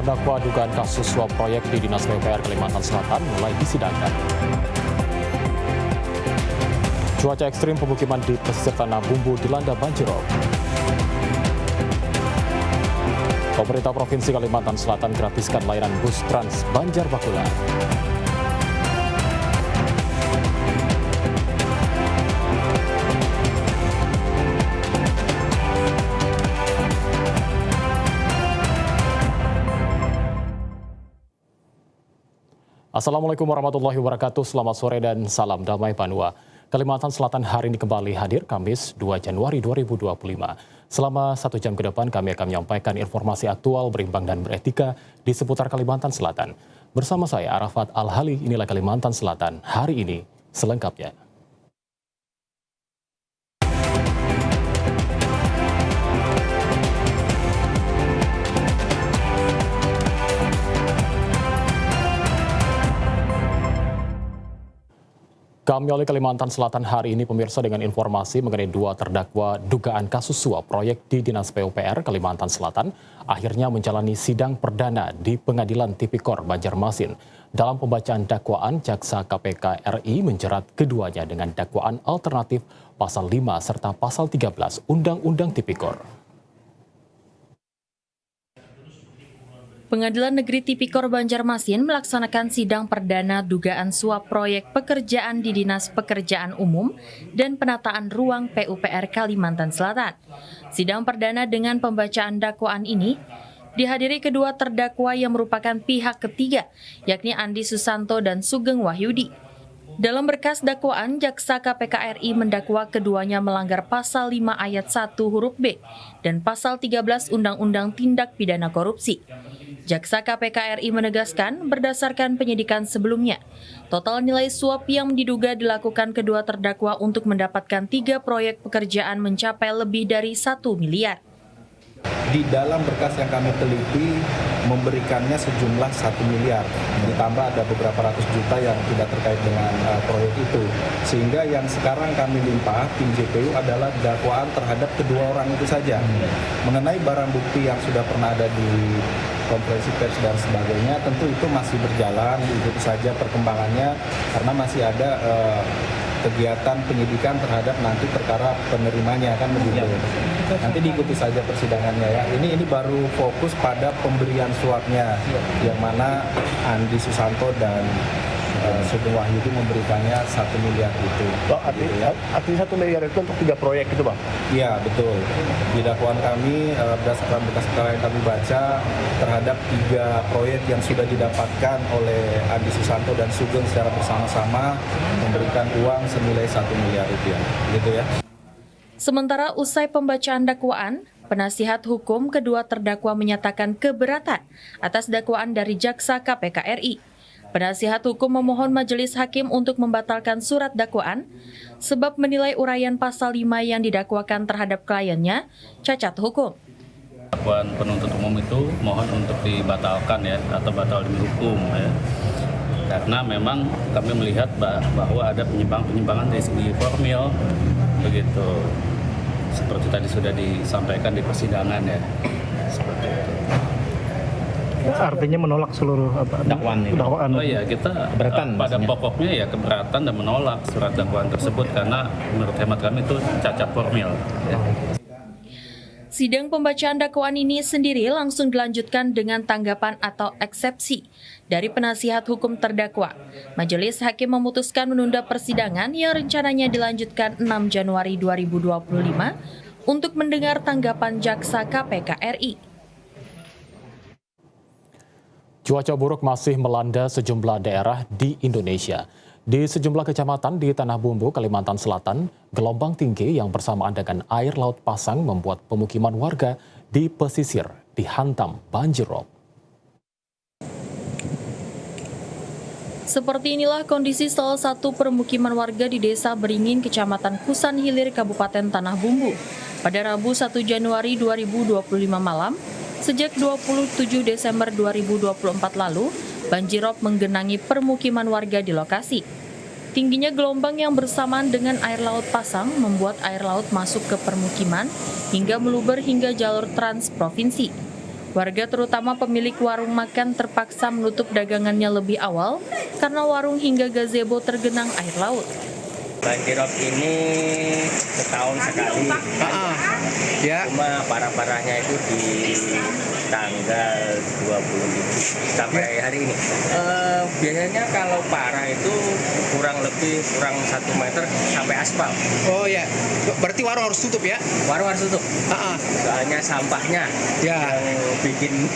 terdakwa dugaan kasus suap proyek di Dinas PUPR Kalimantan Selatan mulai disidangkan. Cuaca ekstrim pemukiman di pesisir Tanah Bumbu dilanda banjirop. Pemerintah Provinsi Kalimantan Selatan gratiskan layanan bus Trans Banjar Bakula. Assalamualaikum warahmatullahi wabarakatuh, selamat sore dan salam damai Panua. Kalimantan Selatan hari ini kembali hadir Kamis 2 Januari 2025. Selama 1 jam ke depan kami akan menyampaikan informasi aktual, berimbang dan beretika di seputar Kalimantan Selatan. Bersama saya Arafat Al-Hali, inilah Kalimantan Selatan hari ini selengkapnya. Kami oleh Kalimantan Selatan hari ini pemirsa dengan informasi mengenai 2 terdakwa dugaan kasus suap proyek di Dinas PUPR Kalimantan Selatan akhirnya menjalani sidang perdana di Pengadilan Tipikor Banjarmasin. Dalam pembacaan dakwaan, Jaksa KPK RI menjerat keduanya dengan dakwaan alternatif pasal 5 serta pasal 13 Undang-Undang Tipikor. Pengadilan Negeri Tipikor Banjarmasin melaksanakan sidang perdana dugaan suap proyek pekerjaan di Dinas Pekerjaan Umum dan Penataan Ruang PUPR Kalimantan Selatan. Sidang perdana dengan pembacaan dakwaan ini dihadiri kedua terdakwa yang merupakan pihak ketiga, yakni Andi Susanto dan Sugeng Wahyudi. Dalam berkas dakwaan, Jaksa KPK RI mendakwa keduanya melanggar pasal 5 ayat 1 huruf B dan pasal 13 Undang-Undang Tindak Pidana Korupsi. Jaksa KPK RI menegaskan berdasarkan penyidikan sebelumnya, total nilai suap yang diduga dilakukan kedua terdakwa untuk mendapatkan 3 proyek pekerjaan mencapai lebih dari 1 miliar. Di dalam berkas yang kami teliti memberikannya sejumlah 1 miliar, ditambah ada beberapa ratus juta yang tidak terkait dengan proyek itu. Sehingga yang sekarang kami limpah tim JPU adalah dakwaan terhadap kedua orang itu saja. Mengenai barang bukti yang sudah pernah ada di konferensi pers dan sebagainya, tentu itu masih berjalan, diikuti saja perkembangannya karena masih ada kegiatan penyidikan terhadap nanti perkara penerimanya kan begitu. Nanti diikuti saja persidangannya ya. Ini baru fokus pada pemberian suapnya yang mana Andi Susanto dan Sugeng Wahyudi memberikannya 1 miliar itu. Oh, artinya 1 miliar itu untuk 3 proyek itu, Bang? Iya, betul. Di dakwaan kami berdasarkan berkas perkara yang kami baca terhadap 3 proyek yang sudah didapatkan oleh Andi Susanto dan Sugeng secara bersama-sama memberikan uang senilai 1 miliar rupiah. Gitu ya. Sementara usai pembacaan dakwaan, penasihat hukum kedua terdakwa menyatakan keberatan atas dakwaan dari Jaksa KPK RI. Penasihat hukum memohon majelis hakim untuk membatalkan surat dakwaan sebab menilai uraian pasal 5 yang didakwakan terhadap kliennya cacat hukum. Dakwaan penuntut umum itu mohon untuk dibatalkan ya, atau batal demi hukum ya. Karena memang kami melihat bahwa ada penyimpangan dari segi formil begitu. Seperti tadi sudah disampaikan di persidangan ya. Seperti itu. Artinya menolak seluruh dakwaan. Oh iya, kita pada pokoknya ya keberatan dan menolak surat dakwaan tersebut karena menurut hemat kami itu cacat formil. Ya. Sidang pembacaan dakwaan ini sendiri langsung dilanjutkan dengan tanggapan atau eksepsi dari penasihat hukum terdakwa. Majelis hakim memutuskan menunda persidangan yang rencananya dilanjutkan 6 Januari 2025 untuk mendengar tanggapan Jaksa KPK RI. Cuaca buruk masih melanda sejumlah daerah di Indonesia. Di sejumlah kecamatan di Tanah Bumbu, Kalimantan Selatan, gelombang tinggi yang bersamaan dengan air laut pasang membuat pemukiman warga di pesisir dihantam banjirop. Seperti inilah kondisi salah satu permukiman warga di Desa Beringin, Kecamatan Kusan Hilir, Kabupaten Tanah Bumbu, pada Rabu 1 Januari 2025 malam. Sejak 27 Desember 2024 lalu, banjirop menggenangi permukiman warga di lokasi. Tingginya gelombang yang bersamaan dengan air laut pasang membuat air laut masuk ke permukiman hingga meluber hingga jalur trans provinsi. Warga terutama pemilik warung makan terpaksa menutup dagangannya lebih awal karena warung hingga gazebo tergenang air laut. Banjirop ini setahun sekali. Ya. Cuma parah-parahnya itu di tanggal 27 sampai hari ini. Biasanya kalau parah itu kurang 1 meter sampai aspal. Oh ya, berarti warung harus tutup ya? Warung harus tutup. Soalnya sampahnya Ya. yang bikin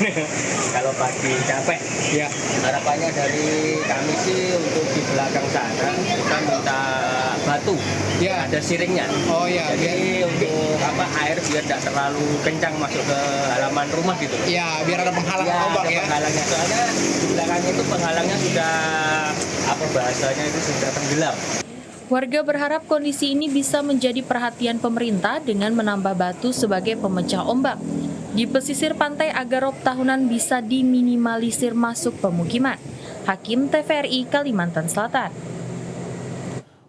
kalau pagi capek. Ya. Harapannya dari kami sih untuk di belakang sana kita minta batu. Ya. Ada siringnya. Oh ya. Jadi untuk air biar tidak terlalu kencang masuk ke halaman rumah gitu. Ya, biar ada penghalang ombak ada ya. penghalangnya. Soalnya di belakangnya itu penghalangnya sudah bahasanya itu sudah tenggelam. Warga berharap kondisi ini bisa menjadi perhatian pemerintah dengan menambah batu sebagai pemecah ombak. Di pesisir pantai Agarop tahunan bisa diminimalisir masuk pemukiman. Hakim TVRI Kalimantan Selatan.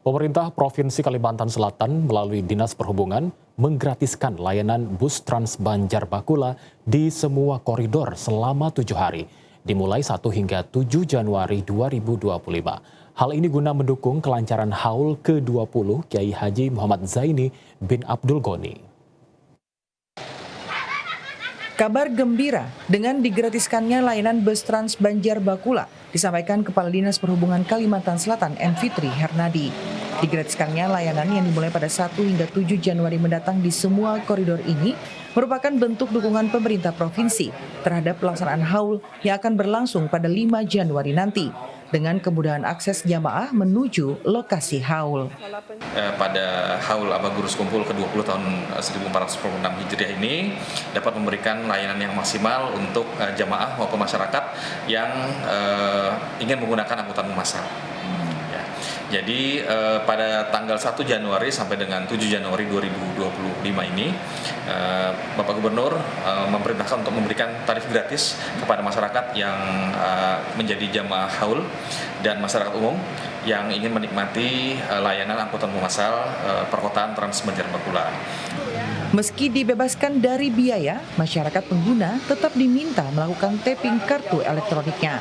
Pemerintah Provinsi Kalimantan Selatan melalui Dinas Perhubungan menggratiskan layanan bus Trans Banjar Bakula di semua koridor selama 7 hari, dimulai 1 hingga 7 Januari 2025. Hal ini guna mendukung kelancaran haul ke-20 Kiai Haji Muhammad Zaini bin Abdul Ghani. Kabar gembira dengan digratiskannya layanan bus Trans Banjar Bakula disampaikan Kepala Dinas Perhubungan Kalimantan Selatan M. Fitri Hernadi. Digratiskannya layanan yang dimulai pada 1 hingga 7 Januari mendatang di semua koridor ini merupakan bentuk dukungan pemerintah provinsi terhadap pelaksanaan haul yang akan berlangsung pada 5 Januari nanti dengan kemudahan akses jamaah menuju lokasi haul. Pada haul Gurus Kumpul ke-20 tahun 1446 Hijriah ini dapat memberikan layanan yang maksimal untuk jamaah maupun masyarakat yang ingin menggunakan angkutan massal. Jadi pada tanggal 1 Januari sampai dengan 7 Januari 2025 ini Bapak Gubernur memerintahkan untuk memberikan tarif gratis kepada masyarakat yang menjadi jamaah haul dan masyarakat umum yang ingin menikmati layanan angkutan massal perkotaan Trans Banjar Bakula. Meski dibebaskan dari biaya, masyarakat pengguna tetap diminta melakukan tapping kartu elektroniknya.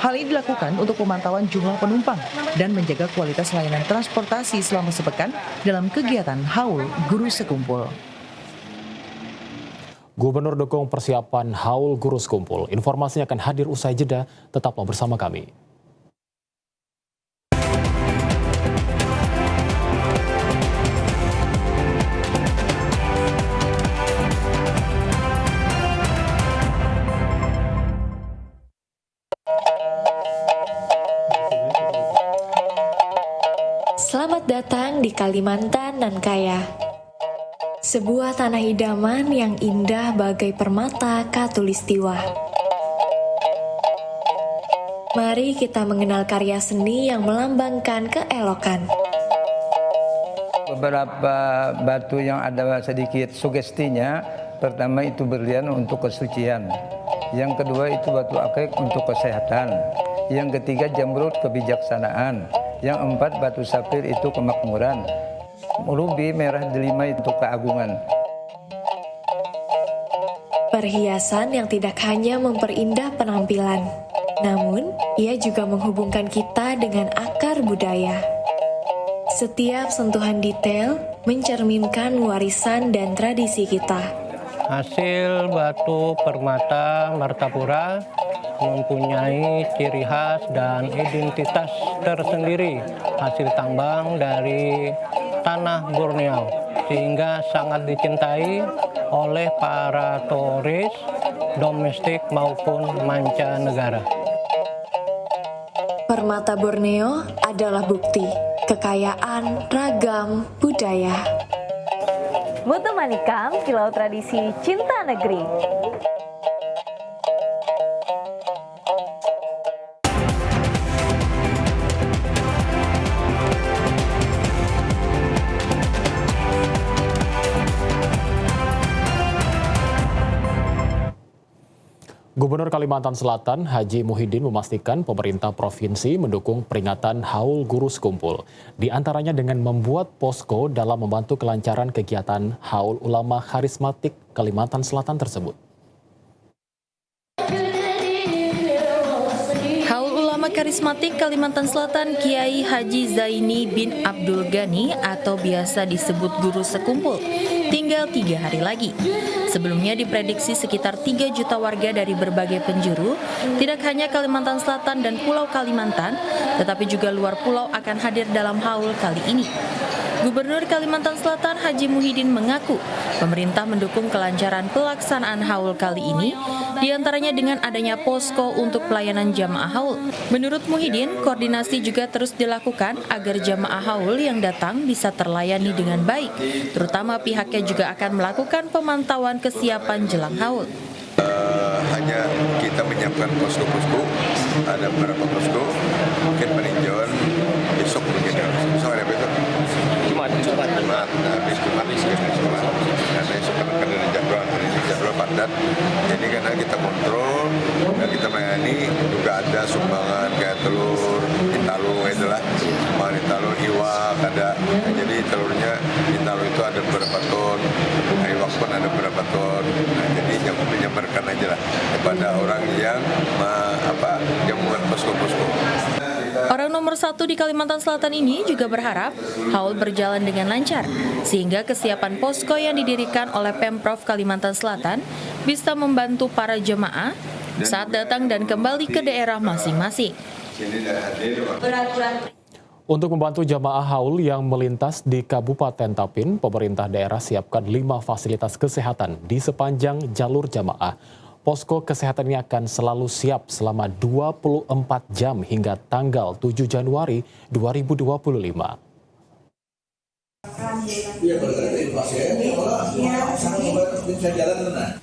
Hal ini dilakukan untuk pemantauan jumlah penumpang dan menjaga kualitas layanan transportasi selama sepekan dalam kegiatan haul Guru Sekumpul. Gubernur dukung persiapan haul Guru Sekumpul. Informasinya akan hadir usai jeda, tetaplah bersama kami. Selamat datang di Kalimantan nan kaya. Sebuah tanah idaman yang indah bagai permata khatulistiwa. Mari kita mengenal karya seni yang melambangkan keelokan. Beberapa batu yang ada sedikit sugestinya, pertama itu berlian untuk kesucian. Yang kedua itu batu akik untuk kesehatan. Yang ketiga jamrud kebijaksanaan. Yang empat batu sapir itu kemakmuran. Rubi merah delima itu keagungan. Perhiasan yang tidak hanya memperindah penampilan, namun ia juga menghubungkan kita dengan akar budaya. Setiap sentuhan detail mencerminkan warisan dan tradisi kita. Hasil batu permata Martapura mempunyai ciri khas dan identitas tersendiri, hasil tambang dari tanah Borneo, sehingga sangat dicintai oleh para turis domestik maupun mancanegara. Permata Borneo adalah bukti kekayaan ragam budaya. Mutu Manikam, Kilau Tradisi Cinta Negeri. Gubernur Kalimantan Selatan Haji Muhyiddin memastikan pemerintah provinsi mendukung peringatan haul Guru Sekumpul. Di antaranya dengan membuat posko dalam membantu kelancaran kegiatan haul ulama karismatik Kalimantan Selatan tersebut. karismatik Kalimantan Selatan Kiai Haji Zaini bin Abdul Ghani atau biasa disebut Guru Sekumpul tinggal 3 hari lagi. Sebelumnya diprediksi sekitar 3 juta warga dari berbagai penjuru, tidak hanya Kalimantan Selatan dan Pulau Kalimantan, tetapi juga luar pulau akan hadir dalam haul kali ini. Gubernur Kalimantan Selatan Haji Muhyiddin mengaku pemerintah mendukung kelancaran pelaksanaan haul kali ini, diantaranya dengan adanya posko untuk pelayanan jamaah haul. Menurut Muhyiddin, koordinasi juga terus dilakukan agar jamaah haul yang datang bisa terlayani dengan baik, terutama pihaknya juga akan melakukan pemantauan kesiapan jelang haul. Hanya kita menyiapkan posko-posko, ada beberapa posko, mungkin peninjauan besok mungkin besok ada besok. Jumat, nah besok Jumat, karena esok karena jadwal padat, jadi karena kita kontrol dan kita melayani juga ada sumbangan kayak telur, Italo itulah, sumbangan Italo, iwak ada, nah, jadi telurnya Italo itu ada beberapa ton, iwak pun ada beberapa ton, nah, jadi yang menyamarkan aja lah kepada orang yang membuat posko-posko. Orang nomor 1 di Kalimantan Selatan ini juga berharap haul berjalan dengan lancar, sehingga kesiapan posko yang didirikan oleh Pemprov Kalimantan Selatan bisa membantu para jemaah saat datang dan kembali ke daerah masing-masing. Untuk membantu jamaah haul yang melintas di Kabupaten Tapin, pemerintah daerah siapkan 5 fasilitas kesehatan di sepanjang jalur jamaah. Posko kesehatan ini akan selalu siap selama 24 jam hingga tanggal 7 Januari 2025.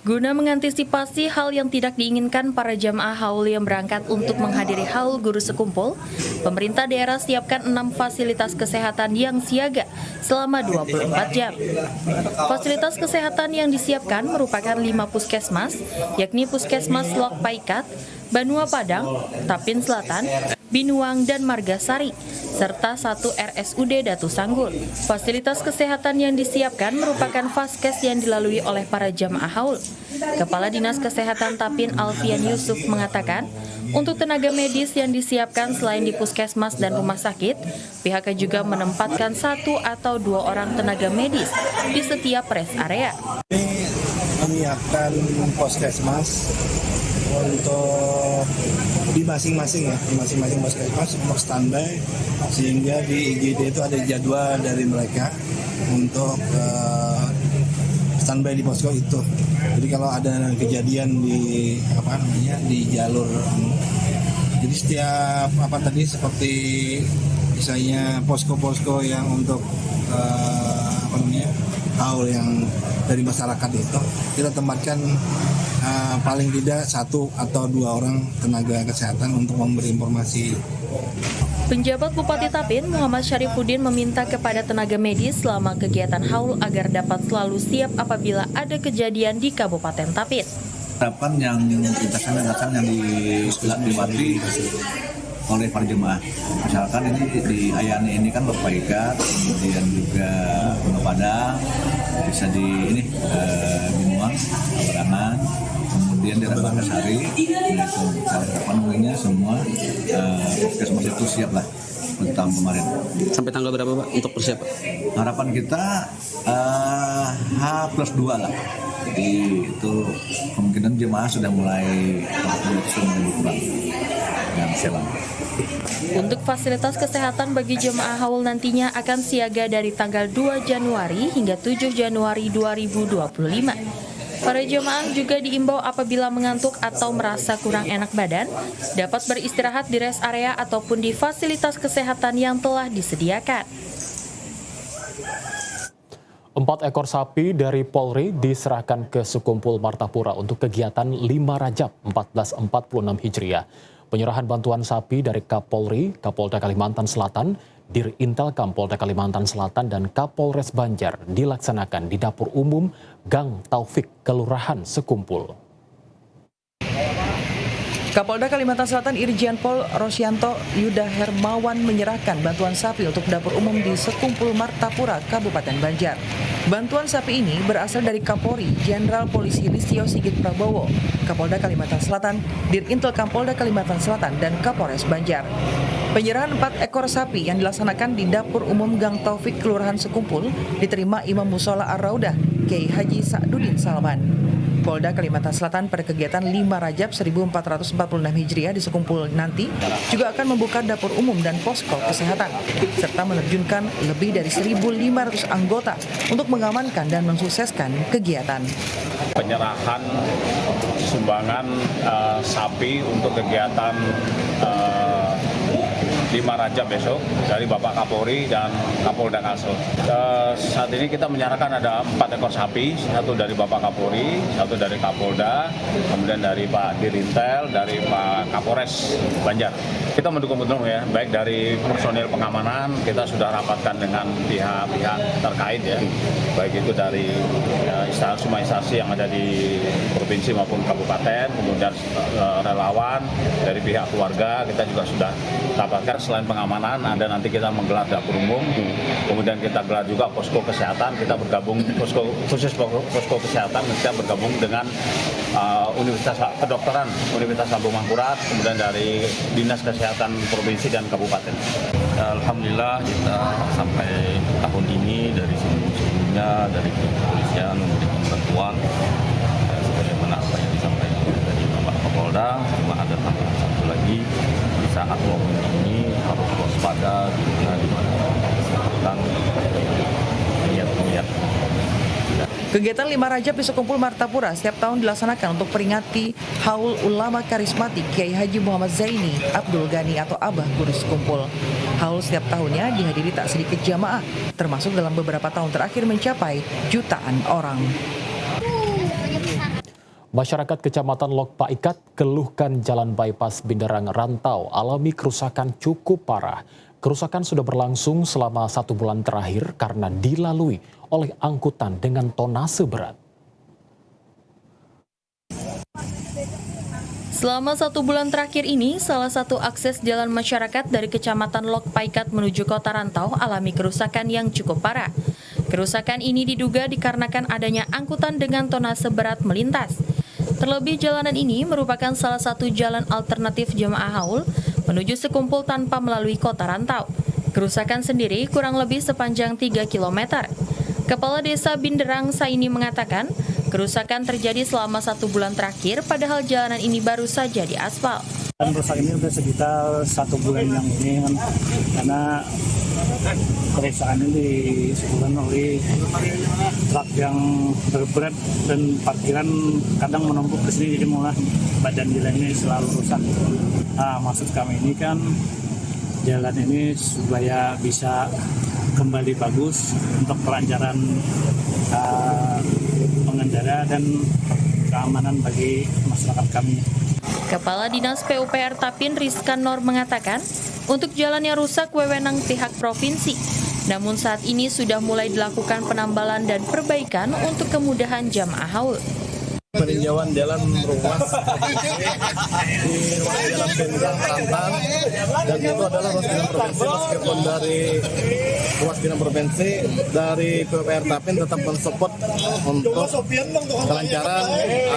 Guna mengantisipasi hal yang tidak diinginkan para jamaah haul yang berangkat untuk menghadiri haul Guru Sekumpul, pemerintah daerah siapkan 6 fasilitas kesehatan yang siaga selama 24 jam. Fasilitas kesehatan yang disiapkan merupakan 5 puskesmas, yakni Puskesmas Lok Paikat, Banua Padang, Tapin Selatan, Binuang, dan Margasari, serta 1 RSUD Datu Sanggul. Fasilitas kesehatan yang disiapkan merupakan vaskes yang dilalui oleh para jamaah haul. Kepala Dinas Kesehatan Tapin Alfian Yusuf mengatakan, untuk tenaga medis yang disiapkan selain di puskesmas dan rumah sakit, pihaknya juga menempatkan 1 atau 2 orang tenaga medis di setiap rest area. Ini menyiapkan puskesmas untuk di masing-masing puskesmas untuk standby, sehingga di IGD itu ada jadwal dari mereka untuk standby di posko itu. Jadi kalau ada kejadian di di jalur, jadi setiap seperti misalnya posko-posko yang untuk haul yang dari masyarakat itu, kita tempatkan paling tidak 1 atau 2 orang tenaga kesehatan untuk memberi informasi. Penjabat Bupati Tapin, Muhammad Syarifuddin, meminta kepada tenaga medis selama kegiatan haul agar dapat selalu siap apabila ada kejadian di Kabupaten Tapin. Harapan yang kita sangat yang dilewati oleh para jemaah. Misalkan ini di Ayani ini kan Lok Paikat, kemudian juga Banua Padang, bisa di Binuang, Barangan, kemudian di Margasari, itu harapannya semua puskesmas itu siap lah untuk tahun kemarin. Sampai tanggal berapa Pak untuk persiapan? Harapan kita H+2 lah. Jadi itu kemungkinan jemaah sudah mulai berkurang yang siap. Untuk fasilitas kesehatan bagi jemaah haul nantinya akan siaga dari tanggal 2 Januari hingga 7 Januari 2025. Para jemaah juga diimbau apabila mengantuk atau merasa kurang enak badan, dapat beristirahat di rest area ataupun di fasilitas kesehatan yang telah disediakan. 4 ekor sapi dari Polri diserahkan ke Sekumpul Martapura untuk kegiatan 5 Rajab 1446 Hijriah. Penyerahan bantuan sapi dari Kapolri, Kapolda Kalimantan Selatan, Dirintelkam Polda Kalimantan Selatan, dan Kapolres Banjar dilaksanakan di Dapur Umum Gang Taufik, Kelurahan Sekumpul. Kapolda Kalimantan Selatan Irjen Pol Rosyanto Yuda Hermawan menyerahkan bantuan sapi untuk dapur umum di Sekumpul Martapura, Kabupaten Banjar. Bantuan sapi ini berasal dari Kapolri Jenderal Polisi Listio Sigit Prabowo, Kapolda Kalimantan Selatan, Dirintel Kapolda Kalimantan Selatan, dan Kapolres Banjar. Penyerahan 4 ekor sapi yang dilaksanakan di dapur umum Gang Taufik, Kelurahan Sekumpul, diterima Imam Musola Ar-Raudah, Kiai Haji Sa'duddin Salman. Polda Kalimantan Selatan pada kegiatan 5 Rajab 1446 Hijriah di Sekumpul nanti juga akan membuka dapur umum dan posko kesehatan serta menerjunkan lebih dari 1.500 anggota untuk mengamankan dan mensukseskan kegiatan. Penyerahan sumbangan sapi untuk kegiatan 5 Rajab besok dari Bapak Kapolri dan Kapolda Kalsel. Saat ini kita menyerahkan ada 4 ekor sapi, satu dari Bapak Kapolri, satu dari Kapolda, kemudian dari Pak Dirintel, dari Pak Kapolres Banjar. Kita mendukung penuh ya, baik dari personil pengamanan, kita sudah rapatkan dengan pihak-pihak terkait ya, baik itu dari semua instansi yang ada di provinsi maupun kabupaten, kemudian relawan, dari pihak keluarga, kita juga sudah rapatkan. Selain pengamanan, ada nanti kita menggelar dapur umum, kemudian kita gelar juga posko kesehatan, kita bergabung posko kesehatan, kita bergabung dengan Universitas Kedokteran Universitas Lambung Mangkurat, kemudian dari Dinas Kesehatan Provinsi dan Kabupaten. Alhamdulillah kita sampai tahun ini dari sebelumnya dari kepolisian memberikan bantuan sebagaimana apa yang disampaikan dari Bapak Kapolda, cuma ada tambahan satu lagi di saat momen ini harus waspada di mana kesehatan niat. Kegiatan 5 Rajab di Sekumpul Martapura setiap tahun dilaksanakan untuk peringati Haul Ulama Karismatik Kiai Haji Muhammad Zaini Abdul Ghani atau Abah Guru Sekumpul. Haul setiap tahunnya dihadiri tak sedikit jamaah, termasuk dalam beberapa tahun terakhir mencapai jutaan orang. Masyarakat Kecamatan Lok Paikat keluhkan jalan bypass Binderang Rantau alami kerusakan cukup parah. Kerusakan sudah berlangsung selama 1 bulan terakhir karena dilalui oleh angkutan dengan tonase berat. Selama 1 bulan terakhir ini, salah satu akses jalan masyarakat dari Kecamatan Lok Paikat menuju Kota Rantau alami kerusakan yang cukup parah. Kerusakan ini diduga dikarenakan adanya angkutan dengan tonase berat melintas. Terlebih jalanan ini merupakan salah satu jalan alternatif jemaah haul menuju Sekumpul tanpa melalui Kota Rantau. Kerusakan sendiri kurang lebih sepanjang 3 km. Kepala Desa Binderang Saini mengatakan, kerusakan terjadi selama 1 bulan terakhir padahal jalanan ini baru saja diaspal. Dan rusak ini sudah sekitar 1 bulan yang ini kan, karena kerusakan ini disebabkan oleh truk yang berberat dan parkiran kadang menumpuk ke sini, jadi malah badan jalan ini selalu rusak. Nah, maksud kami ini kan jalan ini supaya bisa kembali bagus untuk kelancaran pengendara dan keamanan bagi masyarakat kami. Kepala Dinas PUPR Tapin Rizkan Nor mengatakan, untuk jalan yang rusak wewenang pihak provinsi. Namun saat ini sudah mulai dilakukan penambalan dan perbaikan untuk kemudahan jamaah haul. Peninjauan jalan ruas di jalan Binderang Rantau, dan itu adalah ruas jalan provinsi. Meskipun dari ruas jalan provinsi, dari PUPR Tapin tetap mensupport untuk kelancaran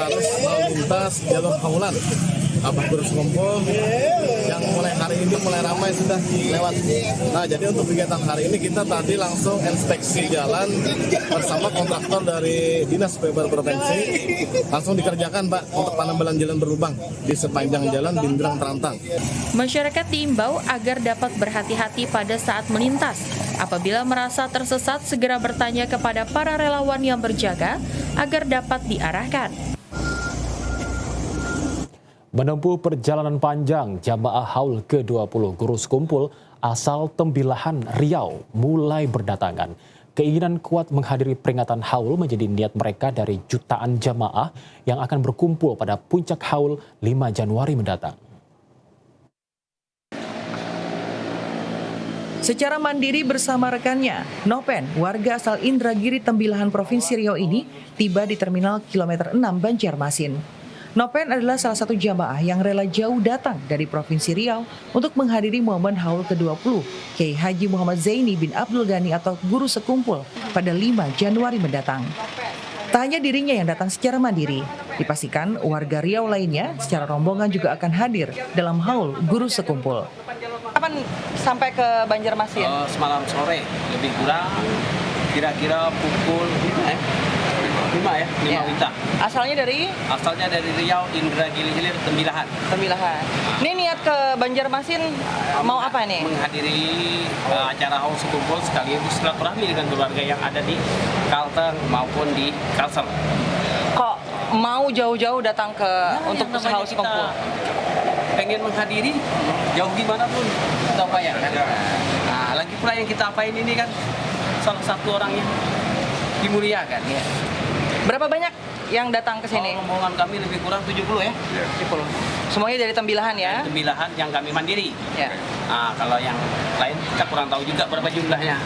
arus lalu lintas jalur haulan Abah Guru Sekumpul yang mulai hari ini mulai ramai sudah lewat. Nah, jadi untuk kegiatan hari ini kita tadi langsung inspeksi jalan bersama kontraktor dari Dinas PUPR Provinsi, langsung dikerjakan Pak untuk penambalan jalan berlubang di sepanjang jalan Binderang Rantau. Masyarakat diimbau agar dapat berhati-hati pada saat melintas. Apabila merasa tersesat, segera bertanya kepada para relawan yang berjaga agar dapat diarahkan. Menempuh perjalanan panjang, jamaah haul ke-20 Guru Sekumpul asal Tembilahan, Riau mulai berdatangan. Keinginan kuat menghadiri peringatan haul menjadi niat mereka dari jutaan jamaah yang akan berkumpul pada puncak haul 5 Januari mendatang. Secara mandiri bersama rekannya, Nopen, warga asal Indragiri Tembilahan Provinsi Riau ini tiba di Terminal Kilometer 6 Banjarmasin. Nopen adalah salah satu jamaah yang rela jauh datang dari Provinsi Riau untuk menghadiri momen haul ke-20 Kiai Haji Muhammad Zaini bin Abdul Ghani atau Guru Sekumpul pada 5 Januari mendatang. Tak hanya dirinya yang datang secara mandiri, dipastikan warga Riau lainnya secara rombongan juga akan hadir dalam haul Guru Sekumpul. Kapan sampai ke Banjarmasin? Semalam sore, lebih kurang kira-kira pukul 5 WITA. Asalnya dari? Asalnya dari Riau, Indragiri Hilir, Tembilahan. Ini niat ke Banjarmasin mau apa nih? Menghadiri acara haul sekumpul sekaligus silaturahmi dengan keluarga yang ada di Kalteng maupun di Kalsel. Kok mau jauh-jauh datang ke untuk haul sekumpul? Pengen menghadiri jauh gimana pun kita upayakan. Nah, lagi pula yang kita apain ini kan salah satu orang yang dimuliakan ya. Berapa banyak yang datang ke sini? Rombongan kami lebih kurang 70 ya. 70. Semuanya dari Tembilahan ya? Dari Tembilahan yang kami mandiri. Ya. Nah, kalau yang lain kita kurang tahu juga berapa jumlahnya.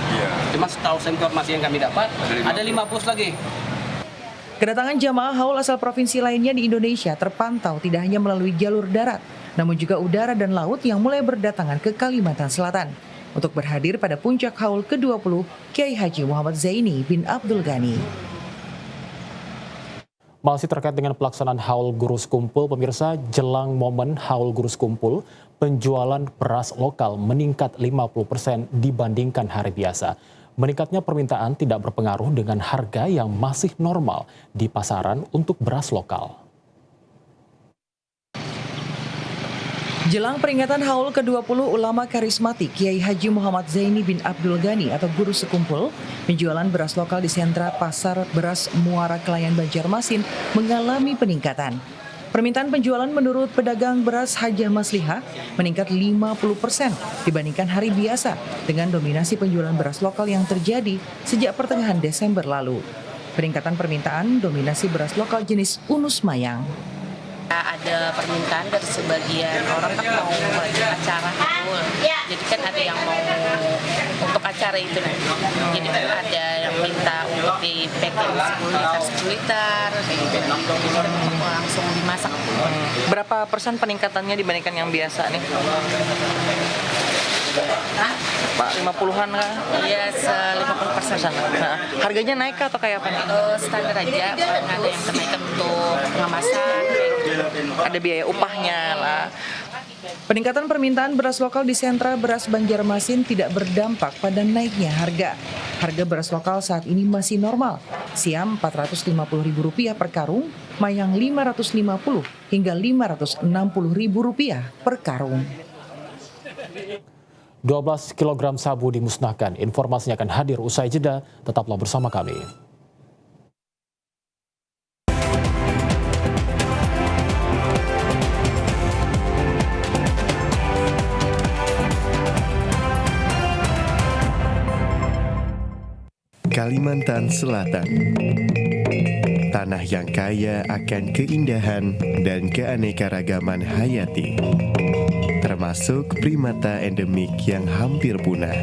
Cuma setahu informasi yang kami dapat ada 5 bus lagi. Kedatangan jamaah haul asal provinsi lainnya di Indonesia terpantau tidak hanya melalui jalur darat, namun juga udara dan laut yang mulai berdatangan ke Kalimantan Selatan untuk berhadir pada puncak haul ke-20 Kiai Haji Muhammad Zaini bin Abdul Ghani. Masih terkait dengan pelaksanaan haul Guru Sekumpul, pemirsa, jelang momen haul Guru Sekumpul, penjualan beras lokal meningkat 50% dibandingkan hari biasa. Meningkatnya permintaan tidak berpengaruh dengan harga yang masih normal di pasaran untuk beras lokal. Jelang peringatan haul ke-20 ulama karismatik Kiai Haji Muhammad Zaini bin Abdul Ghani atau Guru Sekumpul, penjualan beras lokal di sentra pasar beras Muara Kelayan Banjarmasin mengalami peningkatan. Permintaan penjualan menurut pedagang beras Hajah Maslihah meningkat 50% dibandingkan hari biasa dengan dominasi penjualan beras lokal yang terjadi sejak pertengahan Desember lalu. Peningkatan permintaan dominasi beras lokal jenis Unus Mayang. Ada permintaan dari sebagian orang kan mau acara haul, jadi kan ada yang mau untuk acara itu nih. Jadi kan ada yang minta untuk di packing 10 liter, kayak gitu. Jadi langsung dimasak. Berapa persen peningkatannya dibandingkan yang biasa nih? Pak, 50-an kah? Iya, 50%. Nah, harganya naik atau kayak apa nih? Standar aja, ada yang kenaikan untuk pengemasan. Ada biaya upahnya lah. Peningkatan permintaan beras lokal di sentra beras Banjarmasin tidak berdampak pada naiknya harga. Harga beras lokal saat ini masih normal. Siam Rp450.000 per karung, mayang Rp550 hingga Rp560.000 per karung. 12 kg sabu dimusnahkan. Informasinya akan hadir usai jeda. Tetaplah bersama kami. Kalimantan Selatan, tanah yang kaya akan keindahan dan keanekaragaman hayati, termasuk primata endemik yang hampir punah.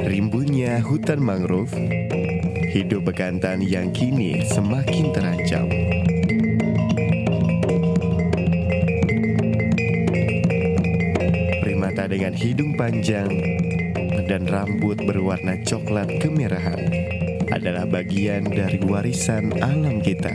Rimbunnya hutan mangrove, hidup bekantan yang kini semakin terancam. Primata dengan hidung panjang dan rambut berwarna coklat kemerahan adalah bagian dari warisan alam kita.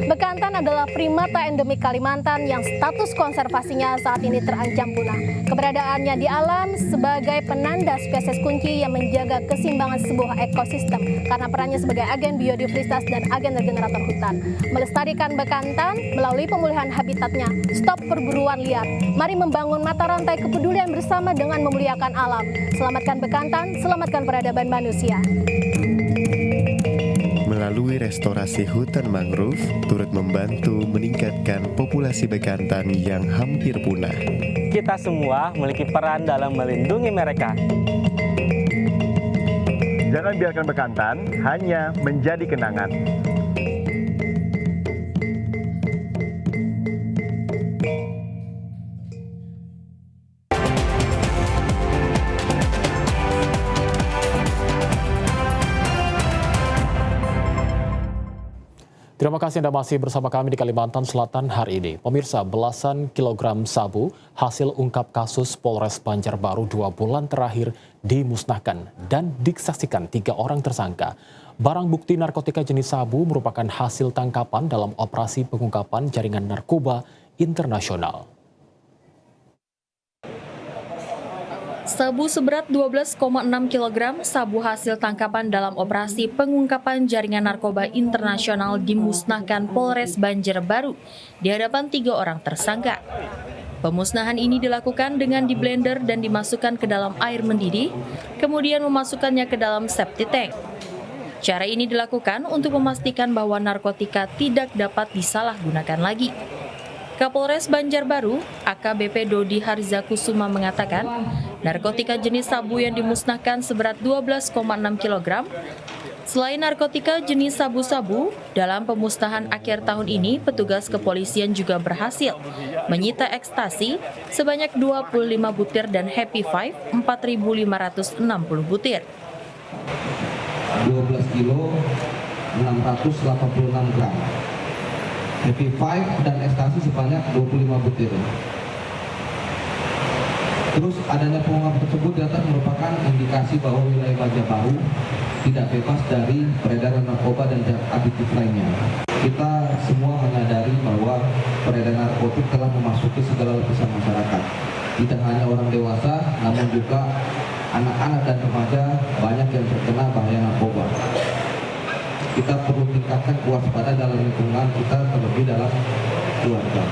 Bekantan adalah primata endemik Kalimantan yang status konservasinya saat ini terancam punah. Keberadaannya di alam sebagai penanda spesies kunci yang menjaga keseimbangan sebuah ekosistem karena perannya sebagai agen biodiversitas dan agen regenerator hutan. Melestarikan bekantan melalui pemulihan habitatnya, stop perburuan liar. Mari membangun mata rantai kepedulian bersama dengan memuliakan alam. Selamatkan bekantan, selamatkan peradaban manusia. Melalui restorasi hutan mangrove, turut membantu meningkatkan populasi bekantan yang hampir punah. Kita semua memiliki peran dalam melindungi mereka. Jangan biarkan bekantan hanya menjadi kenangan. Terima kasih Anda masih bersama kami di Kalimantan Selatan hari ini. Pemirsa, belasan kilogram sabu hasil ungkap kasus Polres Banjarbaru 2 bulan terakhir dimusnahkan dan disaksikan 3 orang tersangka. Barang bukti narkotika jenis sabu merupakan hasil tangkapan dalam operasi pengungkapan jaringan narkoba internasional. Sabu seberat 12,6 kg sabu hasil tangkapan dalam operasi pengungkapan jaringan narkoba internasional dimusnahkan Polres Banjarbaru di hadapan 3 orang tersangka. Pemusnahan ini dilakukan dengan diblender dan dimasukkan ke dalam air mendidih, kemudian memasukkannya ke dalam septic tank. Cara ini dilakukan untuk memastikan bahwa narkotika tidak dapat disalahgunakan lagi. Kapolres Banjarbaru, AKBP Dodi Harzakusuma mengatakan, narkotika jenis sabu yang dimusnahkan seberat 12,6 kg. Selain narkotika jenis sabu-sabu, dalam pemusnahan akhir tahun ini, petugas kepolisian juga berhasil menyita ekstasi sebanyak 25 butir dan Happy Five 4.560 butir. 12 kilo 686 gram. Happy Five dan ekstasi sebanyak 25 butir. Terus adanya pengungkapan tersebut ternyata merupakan indikasi bahwa wilayah Banjarbaru tidak bebas dari peredaran narkoba dan zat aditif lainnya. Kita semua menyadari bahwa peredaran narkotik telah memasuki segala lapisan masyarakat. Tidak hanya orang dewasa, namun juga anak-anak dan remaja banyak yang terkena bahaya narkoba. Kita perlu tingkatkan kewaspadaan dalam lingkungan kita, terlebih dalam keluarga.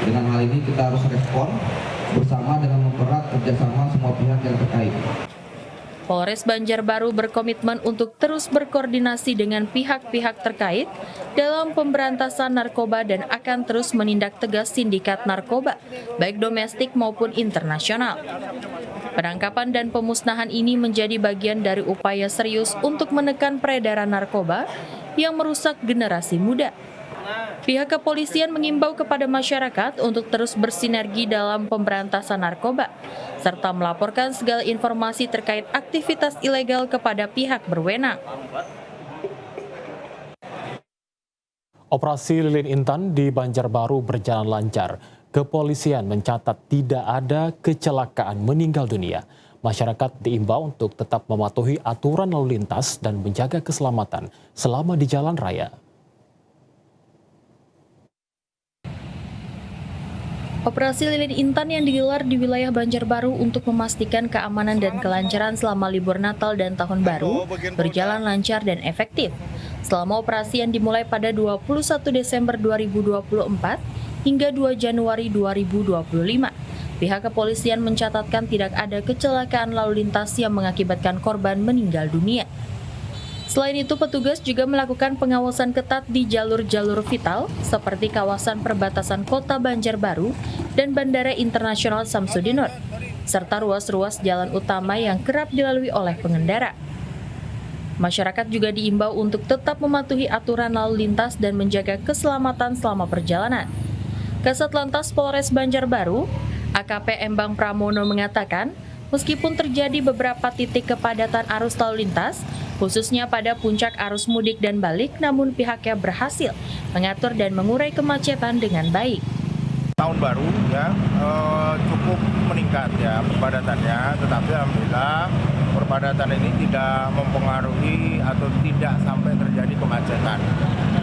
Dengan hal ini kita harus respon bersama dengan mempererat kerjasama semua pihak yang terkait. Polres Banjarbaru berkomitmen untuk terus berkoordinasi dengan pihak-pihak terkait dalam pemberantasan narkoba dan akan terus menindak tegas sindikat narkoba, baik domestik maupun internasional. Penangkapan dan pemusnahan ini menjadi bagian dari upaya serius untuk menekan peredaran narkoba yang merusak generasi muda. Pihak kepolisian mengimbau kepada masyarakat untuk terus bersinergi dalam pemberantasan narkoba, serta melaporkan segala informasi terkait aktivitas ilegal kepada pihak berwenang. Operasi Lilin Intan di Banjarbaru berjalan lancar. Kepolisian mencatat tidak ada kecelakaan meninggal dunia. Masyarakat diimbau untuk tetap mematuhi aturan lalu lintas dan menjaga keselamatan selama di jalan raya. Operasi Lilin Intan yang digelar di wilayah Banjarbaru untuk memastikan keamanan dan kelancaran selama libur Natal dan Tahun Baru berjalan lancar dan efektif. Selama operasi yang dimulai pada 21 Desember 2024 hingga 2 Januari 2025, pihak kepolisian mencatatkan tidak ada kecelakaan lalu lintas yang mengakibatkan korban meninggal dunia. Selain itu, petugas juga melakukan pengawasan ketat di jalur-jalur vital seperti kawasan perbatasan Kota Banjarbaru dan Bandara Internasional Samsudinur, serta ruas-ruas jalan utama yang kerap dilalui oleh pengendara. Masyarakat juga diimbau untuk tetap mematuhi aturan lalu lintas dan menjaga keselamatan selama perjalanan. Kasat Lantas Polres Banjarbaru, AKP Embang Pramono mengatakan, meskipun terjadi beberapa titik kepadatan arus lalu lintas, khususnya pada puncak arus mudik dan balik, namun pihaknya berhasil mengatur dan mengurai kemacetan dengan baik. Tahun baru ya cukup meningkat ya perpadatannya, tetapi alhamdulillah perpadatan ini tidak mempengaruhi atau tidak sampai terjadi kemacetan.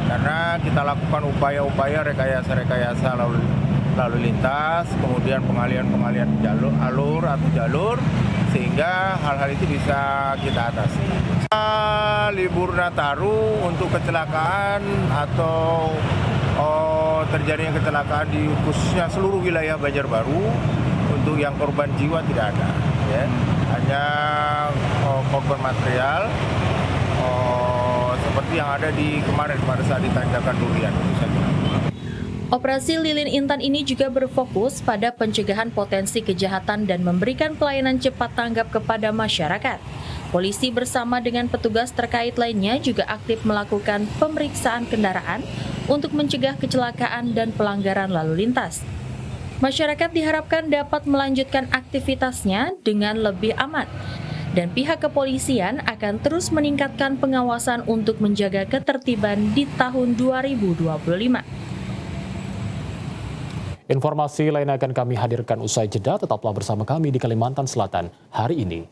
Karena kita lakukan upaya-upaya rekayasa lalu lintas, kemudian pengalihan alur atau jalur, sehingga hal-hal itu bisa kita atasi. Libur Nataru untuk kecelakaan atau terjadinya kecelakaan di khususnya seluruh wilayah Banjarbaru, untuk yang korban jiwa tidak ada, ya. Hanya korban material seperti yang ada di kemarin pada saat di Tanjakan Durian. Operasi Lilin Intan ini juga berfokus pada pencegahan potensi kejahatan dan memberikan pelayanan cepat tanggap kepada masyarakat. Polisi bersama dengan petugas terkait lainnya juga aktif melakukan pemeriksaan kendaraan untuk mencegah kecelakaan dan pelanggaran lalu lintas. Masyarakat diharapkan dapat melanjutkan aktivitasnya dengan lebih aman dan pihak kepolisian akan terus meningkatkan pengawasan untuk menjaga ketertiban di tahun 2025. Informasi lain akan kami hadirkan usai jeda, tetaplah bersama kami di Kalimantan Selatan hari ini.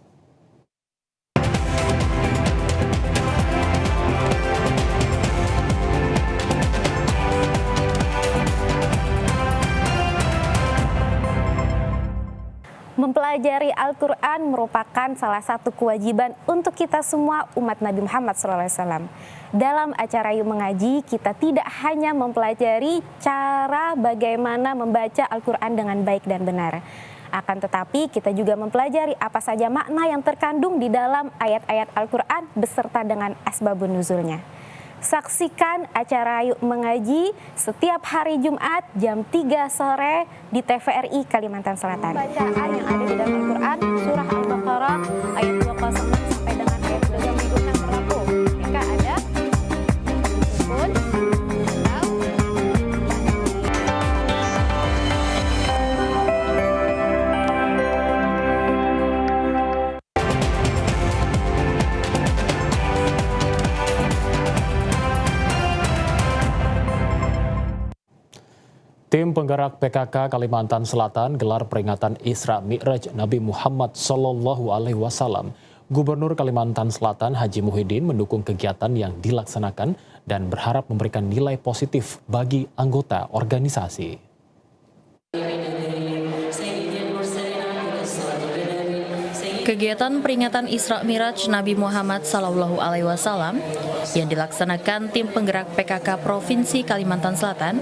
Mempelajari Al-Quran merupakan salah satu kewajiban untuk kita semua umat Nabi Muhammad SAW. Dalam acara Yuk Mengaji, kita tidak hanya mempelajari cara bagaimana membaca Al-Quran dengan baik dan benar. Akan tetapi kita juga mempelajari apa saja makna yang terkandung di dalam ayat-ayat Al-Quran beserta dengan asbabun nuzulnya. Saksikan acara Yuk Mengaji setiap hari Jumat jam 3 sore di TVRI Kalimantan Selatan. Bacaan yang ada di dalam Al-Quran, surah Al-Baqarah ayat 206 sampai dengan ayat 36 berlaku. Jika ada pun Tim penggerak PKK Kalimantan Selatan gelar peringatan Isra Mi'raj Nabi Muhammad SAW. Gubernur Kalimantan Selatan Haji Muhyiddin mendukung kegiatan yang dilaksanakan dan berharap memberikan nilai positif bagi anggota organisasi. Kegiatan peringatan Isra Mi'raj Nabi Muhammad SAW yang dilaksanakan tim penggerak PKK Provinsi Kalimantan Selatan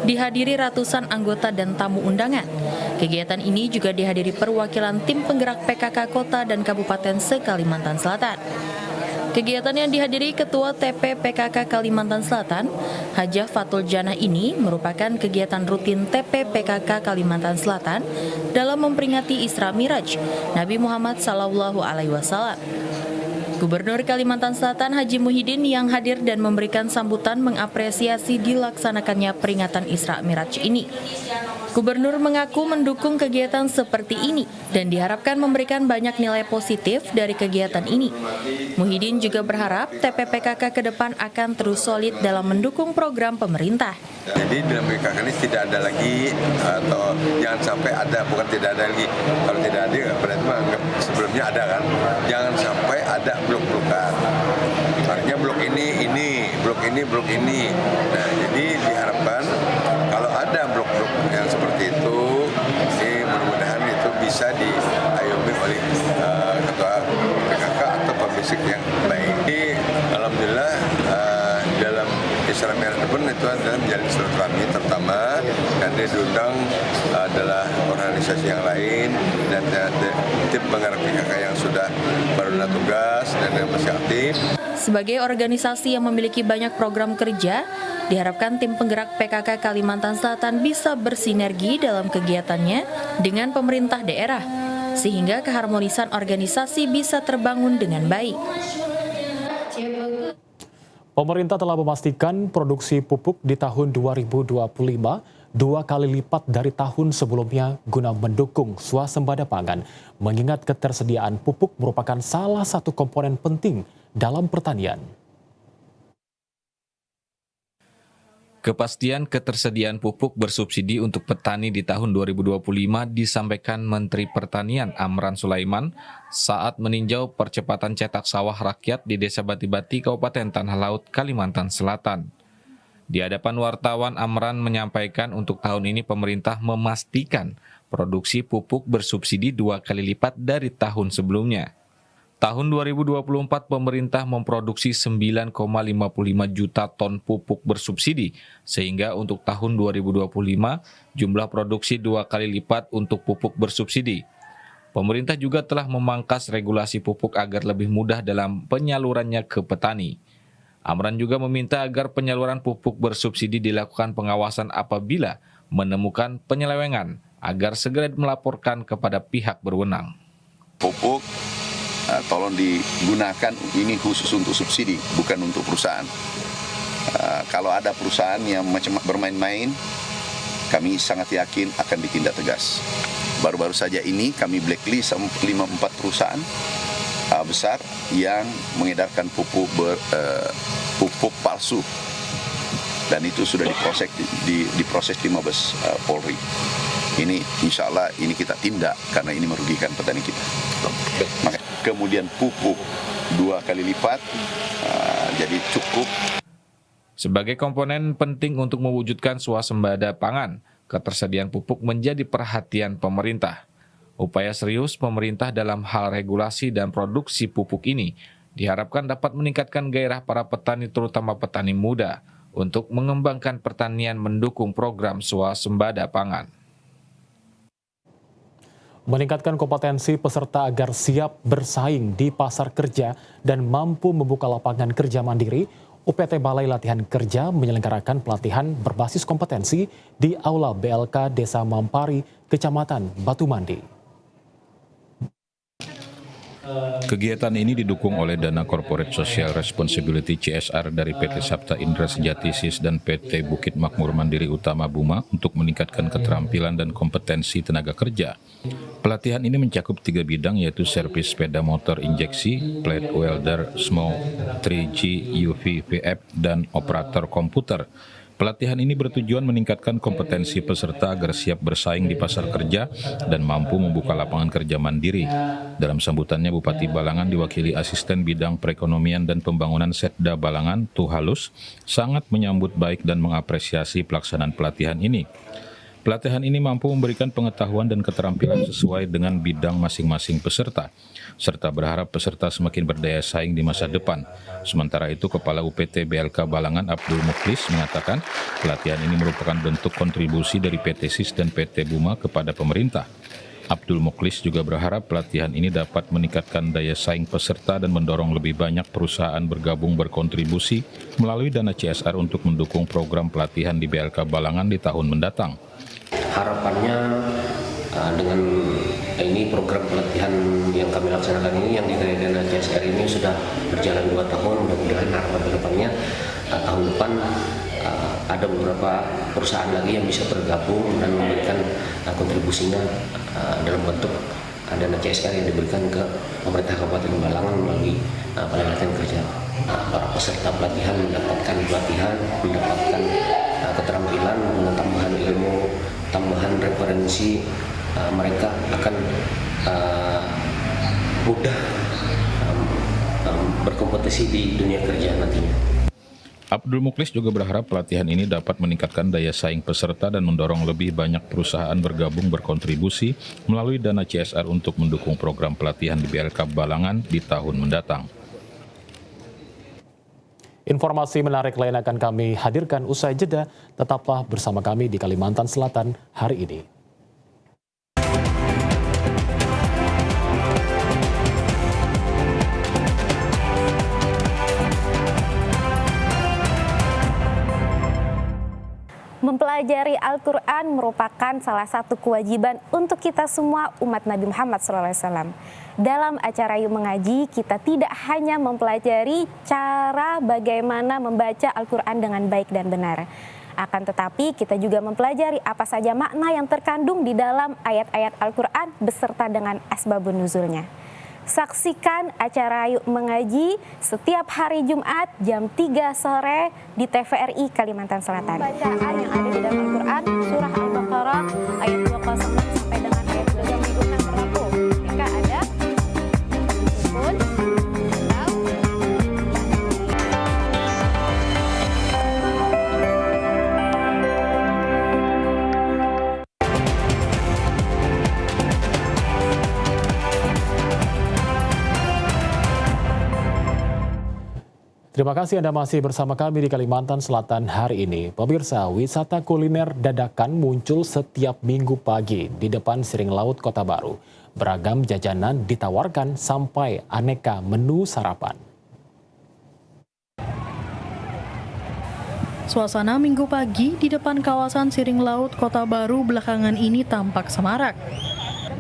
dihadiri ratusan anggota dan tamu undangan. Kegiatan ini juga dihadiri perwakilan tim penggerak PKK Kota dan Kabupaten se-Kalimantan Selatan. Kegiatan yang dihadiri Ketua TP PKK Kalimantan Selatan, Hajah Fatul Janah ini merupakan kegiatan rutin TP PKK Kalimantan Selatan dalam memperingati Isra Mi'raj Nabi Muhammad SAW. Gubernur Kalimantan Selatan Haji Muhyiddin yang hadir dan memberikan sambutan mengapresiasi dilaksanakannya peringatan Isra Mi'raj ini. Gubernur mengaku mendukung kegiatan seperti ini dan diharapkan memberikan banyak nilai positif dari kegiatan ini. Muhyiddin juga berharap TPPKK ke depan akan terus solid dalam mendukung program pemerintah. Jadi dalam PKK ini tidak ada lagi atau jangan sampai ada, bukan tidak ada lagi. Kalau tidak ada berarti menganggap sebelumnya ada kan. Jangan sampai ada blok-blokan. Artinya blok ini, blok ini. Nah, jadi diharapkan kalau ada blok-blok yang seperti itu, mudah-mudahan itu bisa diayomi oleh ketua PKK atau pembisik yang baik. Jadi, alhamdulillah dalam Isra Mi'raj pun itu adalah menjalin silaturahmi terutama, dan dia diundang adalah organisasi yang lain dan tim penggerak PKK yang sudah berunduh tugas dan yang masih aktif. Sebagai organisasi yang memiliki banyak program kerja, diharapkan tim penggerak PKK Kalimantan Selatan bisa bersinergi dalam kegiatannya dengan pemerintah daerah, sehingga keharmonisan organisasi bisa terbangun dengan baik. Pemerintah telah memastikan produksi pupuk di tahun 2025 2 kali lipat dari tahun sebelumnya guna mendukung swasembada pangan, mengingat ketersediaan pupuk merupakan salah satu komponen penting dalam pertanian. Kepastian ketersediaan pupuk bersubsidi untuk petani di tahun 2025 disampaikan Menteri Pertanian Amran Sulaiman saat meninjau percepatan cetak sawah rakyat di Desa Bati-Bati, Kabupaten Tanah Laut, Kalimantan Selatan. Di hadapan wartawan, Amran menyampaikan untuk tahun ini pemerintah memastikan produksi pupuk bersubsidi 2 kali lipat dari tahun sebelumnya. Tahun 2024 pemerintah memproduksi 9,55 juta ton pupuk bersubsidi, sehingga untuk tahun 2025 jumlah produksi 2 kali lipat untuk pupuk bersubsidi. Pemerintah juga telah memangkas regulasi pupuk agar lebih mudah dalam penyalurannya ke petani. Amran juga meminta agar penyaluran pupuk bersubsidi dilakukan pengawasan apabila menemukan penyelewengan, agar segera melaporkan kepada pihak berwenang. Pupuk tolong digunakan ini khusus untuk subsidi, bukan untuk perusahaan. Kalau ada perusahaan yang macam bermain-main, kami sangat yakin akan ditindak tegas. Baru-baru saja ini kami blacklist 54 perusahaan besar yang mengedarkan pupuk palsu, dan itu sudah diproses di Mabes Polri. Ini insya Allah ini kita tindak karena ini merugikan petani kita. Maka kemudian pupuk 2 kali lipat, jadi cukup. Sebagai komponen penting untuk mewujudkan swasembada pangan, ketersediaan pupuk menjadi perhatian pemerintah. Upaya serius pemerintah dalam hal regulasi dan produksi pupuk ini diharapkan dapat meningkatkan gairah para petani, terutama petani muda, untuk mengembangkan pertanian mendukung program swasembada pangan. Meningkatkan kompetensi peserta agar siap bersaing di pasar kerja dan mampu membuka lapangan kerja mandiri, UPT Balai Latihan Kerja menyelenggarakan pelatihan berbasis kompetensi di Aula BLK Desa Mampari, Kecamatan Batu Mandi. Kegiatan ini didukung oleh dana Corporate Social Responsibility CSR dari PT Sabta Indra Sejati SIS dan PT Bukit Makmur Mandiri Utama Buma untuk meningkatkan keterampilan dan kompetensi tenaga kerja. Pelatihan ini mencakup 3 bidang, yaitu servis sepeda motor injeksi, plate welder, small 3G, UV, VF, dan operator komputer. Pelatihan ini bertujuan meningkatkan kompetensi peserta agar siap bersaing di pasar kerja dan mampu membuka lapangan kerja mandiri. Dalam sambutannya, Bupati Balangan diwakili Asisten Bidang Perekonomian dan Pembangunan Setda Balangan, Tuhalus, sangat menyambut baik dan mengapresiasi pelaksanaan pelatihan ini. Pelatihan ini mampu memberikan pengetahuan dan keterampilan sesuai dengan bidang masing-masing peserta, serta berharap peserta semakin berdaya saing di masa depan. Sementara itu, Kepala UPT BLK Balangan Abdul Muklis mengatakan pelatihan ini merupakan bentuk kontribusi dari PT SIS dan PT Buma kepada pemerintah. Abdul Muklis juga berharap pelatihan ini dapat meningkatkan daya saing peserta dan mendorong lebih banyak perusahaan bergabung berkontribusi melalui dana CSR untuk mendukung program pelatihan di BLK Balangan di tahun mendatang. Harapannya dengan ini program pelatihan yang kami laksanakan ini yang dari dana CSR ini sudah berjalan 2 tahun, mudah-mudahan harapan kedepannya tahun depan ada beberapa perusahaan lagi yang bisa bergabung dan memberikan kontribusinya dalam bentuk dana CSR yang diberikan ke pemerintah Kabupaten Balangan melalui Balai Latihan Kerja. Para peserta pelatihan mendapatkan pelatihan, mendapatkan keterampilan dengan tambahan ilmu, tambahan referensi, mereka akan mudah berkompetisi di dunia kerja nantinya. Abdul Muklis juga berharap pelatihan ini dapat meningkatkan daya saing peserta dan mendorong lebih banyak perusahaan bergabung berkontribusi melalui dana CSR untuk mendukung program pelatihan di BLK Balangan di tahun mendatang. Informasi menarik lain akan kami hadirkan usai jeda. Tetaplah bersama kami di Kalimantan Selatan hari ini. Mempelajari Al-Quran merupakan salah satu kewajiban untuk kita semua umat Nabi Muhammad SAW. Dalam acara Yuk Mengaji, kita tidak hanya mempelajari cara bagaimana membaca Al-Quran dengan baik dan benar. Akan tetapi kita juga mempelajari apa saja makna yang terkandung di dalam ayat-ayat Al-Quran beserta dengan asbabun nuzulnya. Saksikan acara Yuk Mengaji setiap hari Jumat jam 3 sore di TVRI Kalimantan Selatan. Bacaan yang ada di dalam Al-Quran, surah Al-Baqarah ayat 206 sampai dengan ayat 36 berlaku. Jika ada pun Terima kasih Anda masih bersama kami di Kalimantan Selatan hari ini. Pemirsa, wisata kuliner dadakan muncul setiap minggu pagi di depan Siring Laut Kota Baru. Beragam jajanan ditawarkan sampai aneka menu sarapan. Suasana minggu pagi di depan kawasan Siring Laut Kota Baru belakangan ini tampak semarak.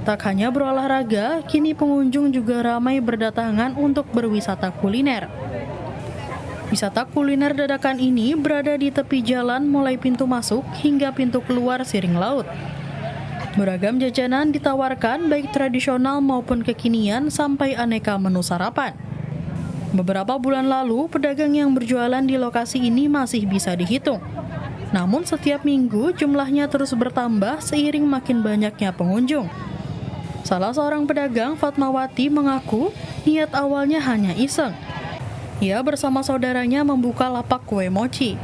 Tak hanya berolahraga, kini pengunjung juga ramai berdatangan untuk berwisata kuliner. Wisata kuliner dadakan ini berada di tepi jalan mulai pintu masuk hingga pintu keluar Siring Laut. Beragam jajanan ditawarkan baik tradisional maupun kekinian sampai aneka menu sarapan. Beberapa bulan lalu, pedagang yang berjualan di lokasi ini masih bisa dihitung. Namun setiap minggu jumlahnya terus bertambah seiring makin banyaknya pengunjung. Salah seorang pedagang, Fatmawati, mengaku niat awalnya hanya iseng. Ia bersama saudaranya membuka lapak kue mochi.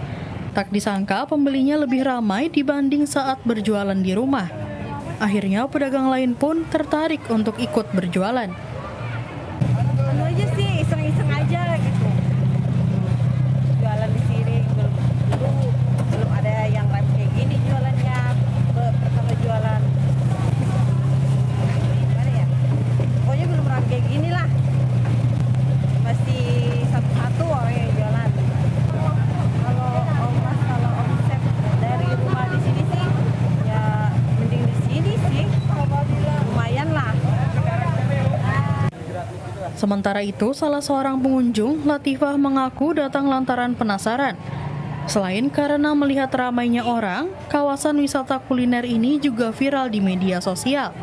Tak disangka pembelinya lebih ramai dibanding saat berjualan di rumah. Akhirnya pedagang lain pun tertarik untuk ikut berjualan. Aja sih, iseng-iseng aja gitu. Jualan di sini belum ada yang kayak gini jualannya. Pertama jualan. Gimana ya? Pokoknya belum pernah kayak gini lah. Masih satu-satu orang yang jualan. Kalau omset dari rumah di sini sih, ya mending di sini sih. Lumayan lah. Sementara itu, salah seorang pengunjung, Latifah, mengaku datang lantaran penasaran. Selain karena melihat ramainya orang, kawasan wisata kuliner ini juga viral di media sosial.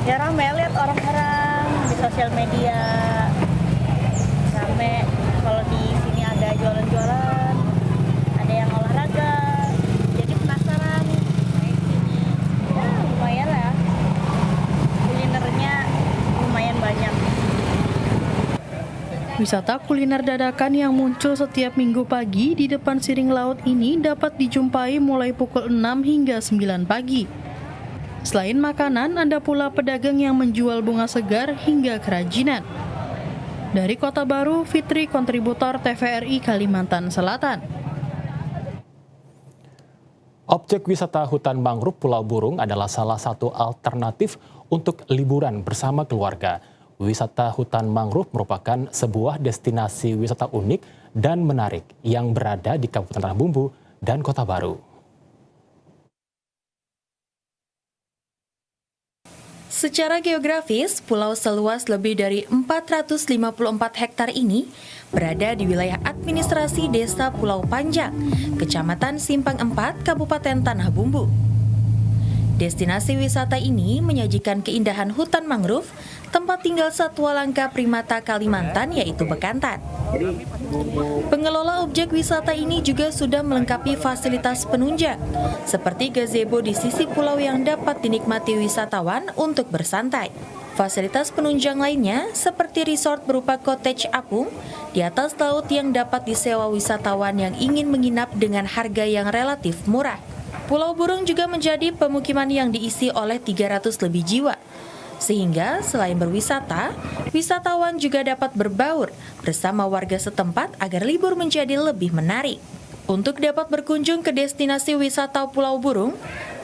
Ya ramai, lihat orang-orang di sosial media. Ramai, kalau di sini ada jualan-jualan, ada yang olahraga, jadi penasaran. Ya lumayan lah, kulinernya lumayan banyak. Wisata kuliner dadakan yang muncul setiap minggu pagi di depan Siring Laut ini dapat dijumpai mulai pukul 6 hingga 9 pagi. Selain makanan, ada pula pedagang yang menjual bunga segar hingga kerajinan. Dari Kota Baru, Fitri, kontributor TVRI Kalimantan Selatan. Objek wisata hutan mangrove Pulau Burung adalah salah satu alternatif untuk liburan bersama keluarga. Wisata hutan mangrove merupakan sebuah destinasi wisata unik dan menarik yang berada di Kabupaten Tanah Bumbu dan Kota Baru. Secara geografis, pulau seluas lebih dari 454 hektar ini berada di wilayah administrasi Desa Pulau Panjang, Kecamatan Simpang 4, Kabupaten Tanah Bumbu. Destinasi wisata ini menyajikan keindahan hutan mangrove, tempat tinggal satwa langka primata Kalimantan yaitu bekantan. Pengelola objek wisata ini juga sudah melengkapi fasilitas penunjang, seperti gazebo di sisi pulau yang dapat dinikmati wisatawan untuk bersantai. Fasilitas penunjang lainnya seperti resort berupa cottage apung di atas laut yang dapat disewa wisatawan yang ingin menginap dengan harga yang relatif murah. Pulau Burung juga menjadi pemukiman yang diisi oleh 300 lebih jiwa. Sehingga selain berwisata, wisatawan juga dapat berbaur bersama warga setempat agar libur menjadi lebih menarik. Untuk dapat berkunjung ke destinasi wisata Pulau Burung,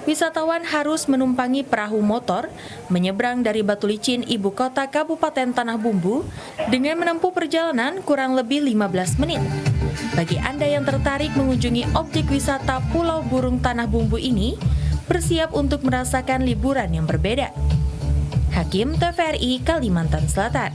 wisatawan harus menumpangi perahu motor menyeberang dari Batu Licin, ibu kota Kabupaten Tanah Bumbu, dengan menempuh perjalanan kurang lebih 15 menit. Bagi Anda yang tertarik mengunjungi objek wisata Pulau Burung Tanah Bumbu ini, bersiap untuk merasakan liburan yang berbeda. Hakim, TVRI Kalimantan Selatan.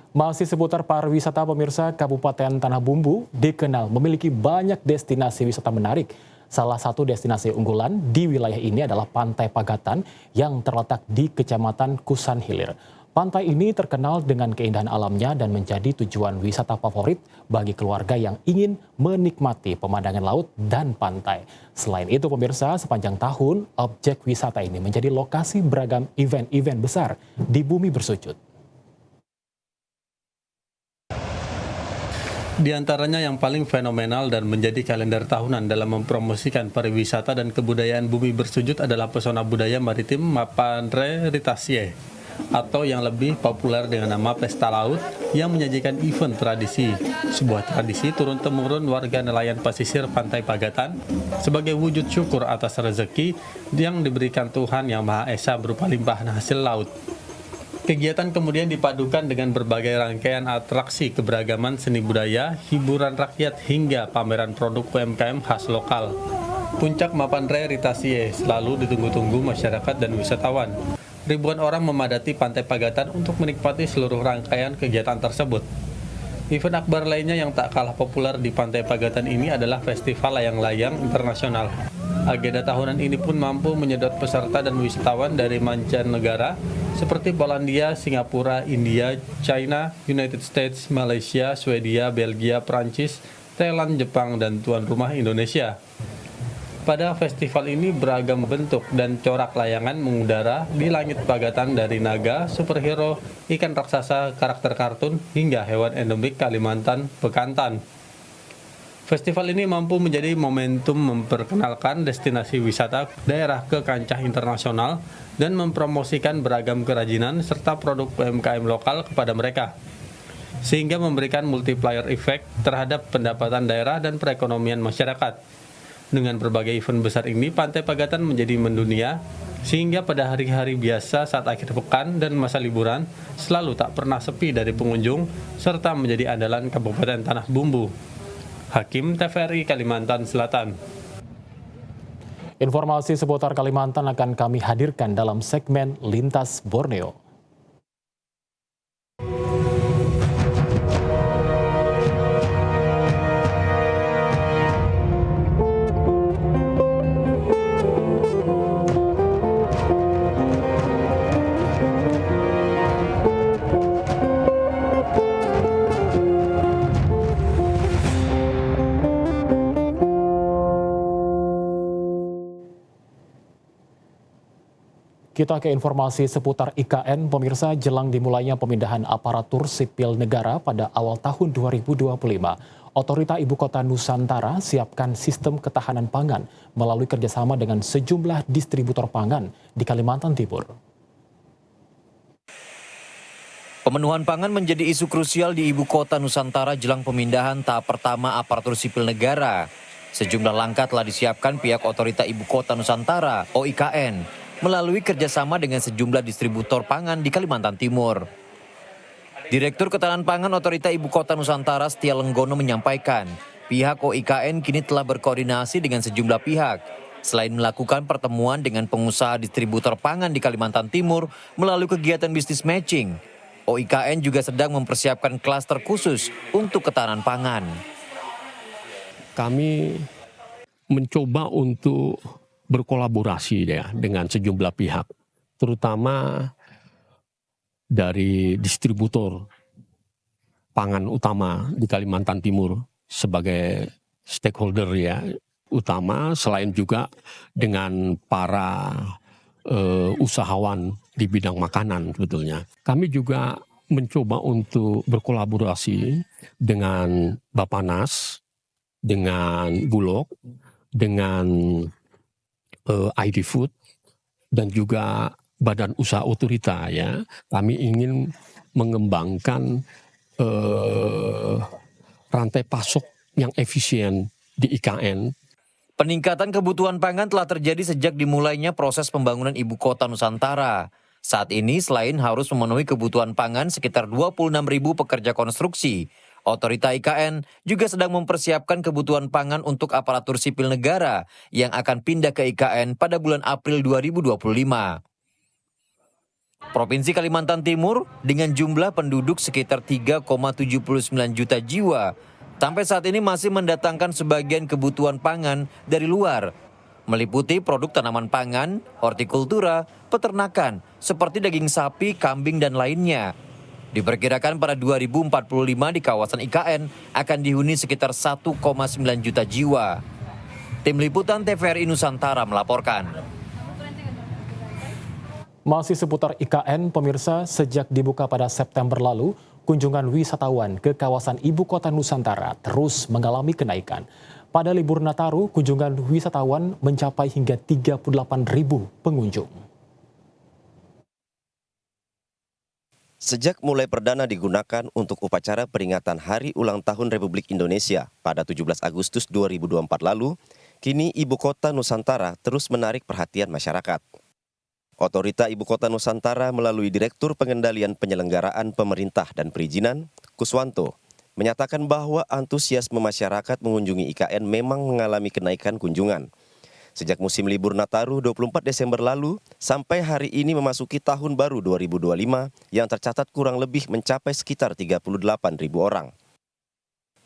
Masih seputar pariwisata, pemirsa, Kabupaten Tanah Bumbu dikenal memiliki banyak destinasi wisata menarik. Salah satu destinasi unggulan di wilayah ini adalah Pantai Pagatan yang terletak di Kecamatan Kusan Hilir. Pantai ini terkenal dengan keindahan alamnya dan menjadi tujuan wisata favorit bagi keluarga yang ingin menikmati pemandangan laut dan pantai. Selain itu, pemirsa, sepanjang tahun objek wisata ini menjadi lokasi beragam event-event besar di Bumi Bersujud. Di antaranya yang paling fenomenal dan menjadi kalender tahunan dalam mempromosikan pariwisata dan kebudayaan Bumi Bersujud adalah pesona budaya maritim Mapandre Ritasie, atau yang lebih populer dengan nama Pesta Laut, yang menyajikan event tradisi. Sebuah tradisi turun-temurun warga nelayan pesisir Pantai Pagatan sebagai wujud syukur atas rezeki yang diberikan Tuhan Yang Maha Esa berupa limpahan hasil laut. Kegiatan kemudian dipadukan dengan berbagai rangkaian atraksi keberagaman seni budaya, hiburan rakyat, hingga pameran produk UMKM khas lokal. Puncak Mapandre Ritasie selalu ditunggu-tunggu masyarakat dan wisatawan. Ribuan orang memadati Pantai Pagatan untuk menikmati seluruh rangkaian kegiatan tersebut. Event akbar lainnya yang tak kalah populer di Pantai Pagatan ini adalah Festival Layang-Layang Internasional. Agenda tahunan ini pun mampu menyedot peserta dan wisatawan dari mancanegara seperti Polandia, Singapura, India, China, United States, Malaysia, Swedia, Belgia, Prancis, Thailand, Jepang, dan tuan rumah Indonesia. Pada festival ini beragam bentuk dan corak layangan mengudara di langit pagatan dari naga, superhero, ikan raksasa, karakter kartun, hingga hewan endemik Kalimantan, bekantan. Festival ini mampu menjadi momentum memperkenalkan destinasi wisata daerah ke kancah internasional dan mempromosikan beragam kerajinan serta produk UMKM lokal kepada mereka, sehingga memberikan multiplier effect terhadap pendapatan daerah dan perekonomian masyarakat. Dengan berbagai event besar ini, Pantai Pagatan menjadi mendunia, sehingga pada hari-hari biasa saat akhir pekan dan masa liburan selalu tak pernah sepi dari pengunjung, serta menjadi andalan Kabupaten Tanah Bumbu. Hakim, TVRI Kalimantan Selatan. Informasi seputar Kalimantan akan kami hadirkan dalam segmen Lintas Borneo. Kita ke informasi seputar IKN, pemirsa. Jelang dimulainya pemindahan aparatur sipil negara pada awal tahun 2025, Otorita Ibu Kota Nusantara siapkan sistem ketahanan pangan melalui kerjasama dengan sejumlah distributor pangan di Kalimantan Timur. Pemenuhan pangan menjadi isu krusial di Ibu Kota Nusantara jelang pemindahan tahap pertama aparatur sipil negara. Sejumlah langkah telah disiapkan pihak Otorita Ibu Kota Nusantara, OIKN, melalui kerjasama dengan sejumlah distributor pangan di Kalimantan Timur. Direktur Ketahanan Pangan Otorita Ibu Kota Nusantara Setia Lenggono menyampaikan, pihak OIKN kini telah berkoordinasi dengan sejumlah pihak. Selain melakukan pertemuan dengan pengusaha distributor pangan di Kalimantan Timur melalui kegiatan bisnis matching, OIKN juga sedang mempersiapkan klaster khusus untuk ketahanan pangan. Kami mencoba untuk berkolaborasi ya dengan sejumlah pihak, terutama dari distributor pangan utama di Kalimantan Timur sebagai stakeholder ya utama, selain juga dengan para usahawan di bidang makanan sebetulnya. Kami juga mencoba untuk berkolaborasi dengan Bappenas, dengan Bulog, dengan ID Food, dan juga Badan Usaha Otorita ya. Kami ingin mengembangkan rantai pasok yang efisien di IKN. Peningkatan kebutuhan pangan telah terjadi sejak dimulainya proses pembangunan Ibu Kota Nusantara. Saat ini selain harus memenuhi kebutuhan pangan sekitar 26.000 pekerja konstruksi, Otorita IKN juga sedang mempersiapkan kebutuhan pangan untuk aparatur sipil negara yang akan pindah ke IKN pada bulan April 2025. Provinsi Kalimantan Timur dengan jumlah penduduk sekitar 3,79 juta jiwa, sampai saat ini masih mendatangkan sebagian kebutuhan pangan dari luar, meliputi produk tanaman pangan, hortikultura, peternakan, seperti daging sapi, kambing, dan lainnya. Diperkirakan pada 2045 di kawasan IKN akan dihuni sekitar 1,9 juta jiwa. Tim Liputan TVRI Nusantara melaporkan. Masih seputar IKN, pemirsa, sejak dibuka pada September lalu, kunjungan wisatawan ke kawasan Ibu Kota Nusantara terus mengalami kenaikan. Pada libur Nataru, kunjungan wisatawan mencapai hingga 38.000 pengunjung. Sejak mulai perdana digunakan untuk upacara peringatan Hari Ulang Tahun Republik Indonesia pada 17 Agustus 2024 lalu, kini Ibu Kota Nusantara terus menarik perhatian masyarakat. Otorita Ibu Kota Nusantara melalui Direktur Pengendalian Penyelenggaraan Pemerintah dan Perizinan, Kuswanto, menyatakan bahwa antusiasme masyarakat mengunjungi IKN memang mengalami kenaikan kunjungan. Sejak musim libur Nataru 24 Desember lalu, sampai hari ini memasuki tahun baru 2025 yang tercatat kurang lebih mencapai sekitar 38.000 orang.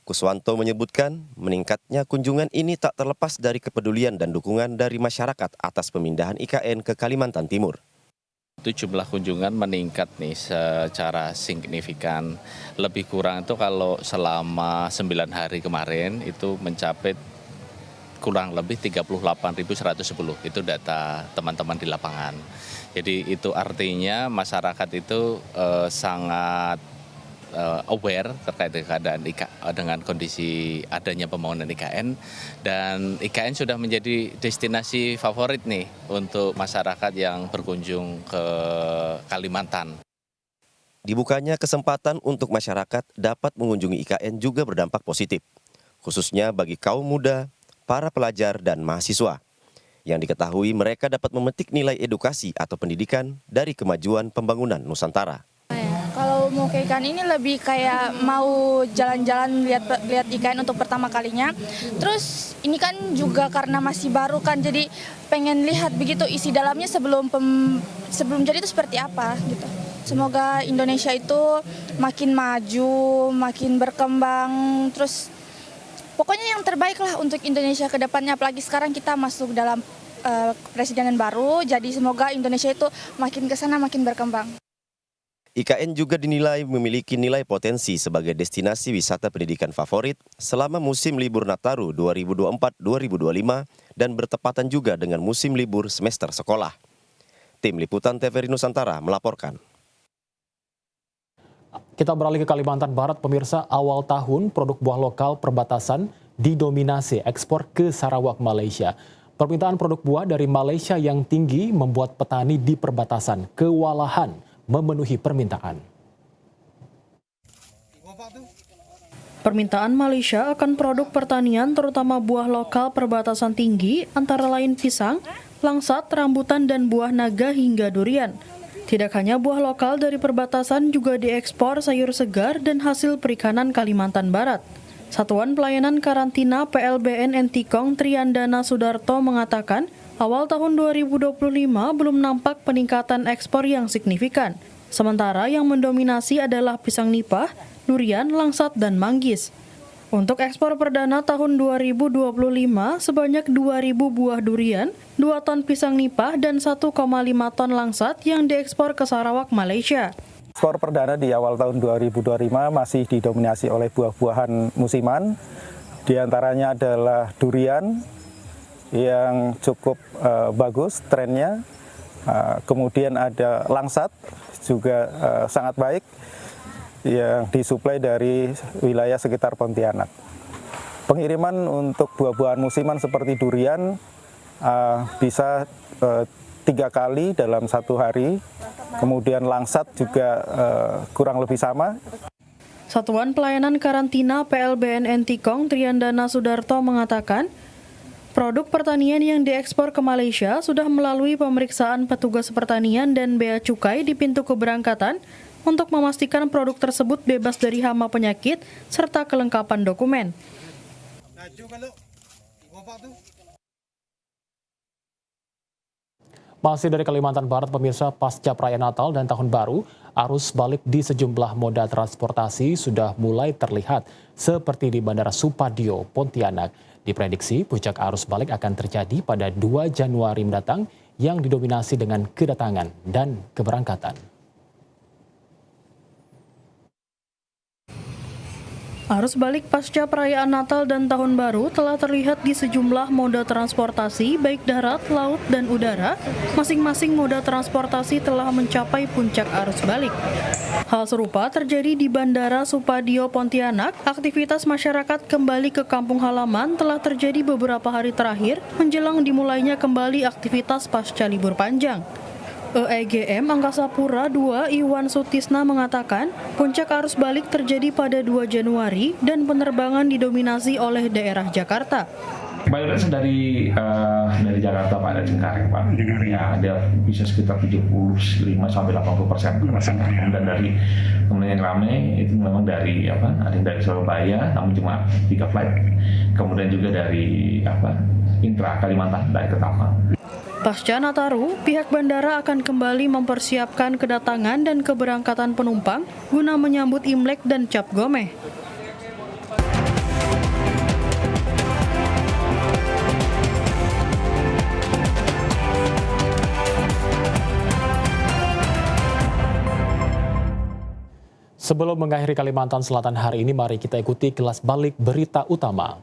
Kuswanto menyebutkan meningkatnya kunjungan ini tak terlepas dari kepedulian dan dukungan dari masyarakat atas pemindahan IKN ke Kalimantan Timur. Itu jumlah kunjungan meningkat nih secara signifikan. Lebih kurang itu kalau selama 9 hari kemarin itu mencapai kurang lebih 38.110. Itu data teman-teman di lapangan. Jadi itu artinya masyarakat itu sangat aware terkait dengan kondisi adanya pembangunan IKN, dan IKN sudah menjadi destinasi favorit nih untuk masyarakat yang berkunjung ke Kalimantan. Dibukanya kesempatan untuk masyarakat dapat mengunjungi IKN juga berdampak positif, khususnya bagi kaum muda, para pelajar dan mahasiswa. Yang diketahui mereka dapat memetik nilai edukasi atau pendidikan dari kemajuan pembangunan Nusantara. Kalau mau ke IKN ini lebih kayak mau jalan-jalan lihat IKN untuk pertama kalinya. Terus ini kan juga karena masih baru kan, jadi pengen lihat begitu isi dalamnya sebelum jadi itu seperti apa gitu. Semoga Indonesia itu makin maju, makin berkembang, terus pokoknya yang terbaik lah untuk Indonesia ke depannya. Apalagi sekarang kita masuk dalam presidenan baru, jadi semoga Indonesia itu makin ke sana makin berkembang. IKN juga dinilai memiliki nilai potensi sebagai destinasi wisata pendidikan favorit selama musim libur Nataru 2024-2025 dan bertepatan juga dengan musim libur semester sekolah. Tim Liputan TVRI Nusantara melaporkan. Kita beralih ke Kalimantan Barat, pemirsa. Awal tahun produk buah lokal perbatasan didominasi ekspor ke Sarawak, Malaysia. Permintaan produk buah dari Malaysia yang tinggi membuat petani di perbatasan kewalahan memenuhi permintaan. Permintaan Malaysia akan produk pertanian terutama buah lokal perbatasan tinggi antara lain pisang, langsat, rambutan, dan buah naga hingga durian. Tidak hanya buah lokal dari perbatasan, juga diekspor sayur segar dan hasil perikanan Kalimantan Barat. Satuan Pelayanan Karantina PLBN Entikong Triandana Sudarto mengatakan, awal tahun 2025 belum nampak peningkatan ekspor yang signifikan. Sementara yang mendominasi adalah pisang nipah, durian, langsat, dan manggis. Untuk ekspor perdana tahun 2025 sebanyak 2.000 buah durian, 2 ton pisang nipah, dan 1,5 ton langsat yang diekspor ke Sarawak, Malaysia. Ekspor perdana di awal tahun 2025 masih didominasi oleh buah-buahan musiman. Di antaranya adalah durian yang cukup bagus trennya. Kemudian ada langsat juga sangat baik yang disuplai dari wilayah sekitar Pontianak. Pengiriman untuk buah-buahan musiman seperti durian bisa 3 kali dalam 1 hari. Kemudian langsat juga kurang lebih sama. Satuan Pelayanan Karantina PLBN Entikong Triandana Sudarto mengatakan, produk pertanian yang diekspor ke Malaysia sudah melalui pemeriksaan petugas pertanian dan bea cukai di pintu keberangkatan untuk memastikan produk tersebut bebas dari hama penyakit serta kelengkapan dokumen. Masih dari Kalimantan Barat, pemirsa, pasca perayaan Natal dan Tahun Baru, arus balik di sejumlah moda transportasi sudah mulai terlihat seperti di Bandara Supadio, Pontianak. Diprediksi puncak arus balik akan terjadi pada 2 Januari mendatang yang didominasi dengan kedatangan dan keberangkatan. Arus balik pasca perayaan Natal dan Tahun Baru telah terlihat di sejumlah moda transportasi baik darat, laut, dan udara. Masing-masing moda transportasi telah mencapai puncak arus balik. Hal serupa terjadi di Bandara Supadio Pontianak. Aktivitas masyarakat kembali ke kampung halaman telah terjadi beberapa hari terakhir menjelang dimulainya kembali aktivitas pasca libur panjang. EEGM Angkasa Pura II Iwan Sutisna mengatakan puncak arus balik terjadi pada 2 Januari dan penerbangan didominasi oleh daerah Jakarta. Mayoritas dari Jakarta Pak, dari Cengkareng Pak. Ya, ada bisa sekitar 75-80%. Dan dari kemudian yang ramai itu memang dari ada yang dari Surabaya, namun cuma 3 flight. Kemudian juga dari intra Kalimantan dari Ketapang. Pasca Nataru, pihak bandara akan kembali mempersiapkan kedatangan dan keberangkatan penumpang guna menyambut Imlek dan Cap Gomeh. Sebelum mengakhiri Kalimantan Selatan hari ini, mari kita ikuti kilas balik berita utama.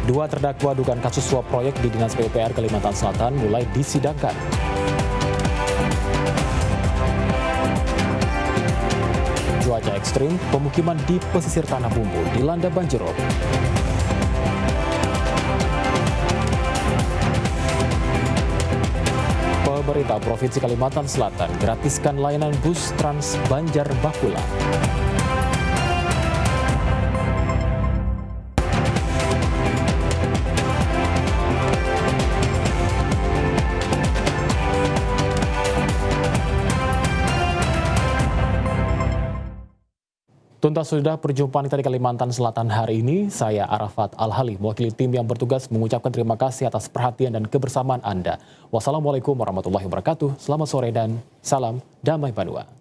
Dua terdakwa dugaan kasus suap proyek di Dinas PUPR Kalimantan Selatan mulai disidangkan. Cuaca ekstrim, pemukiman di pesisir Tanah Bumbu dilanda banjirop. Pemerintah Provinsi Kalimantan Selatan gratiskan layanan bus Trans Banjar Bakula. Tuntas sudah perjumpaan kita di Kalimantan Selatan hari ini. Saya Arafat Al-Hali, mewakili tim yang bertugas mengucapkan terima kasih atas perhatian dan kebersamaan Anda. Wassalamualaikum warahmatullahi wabarakatuh. Selamat sore dan salam damai Banua.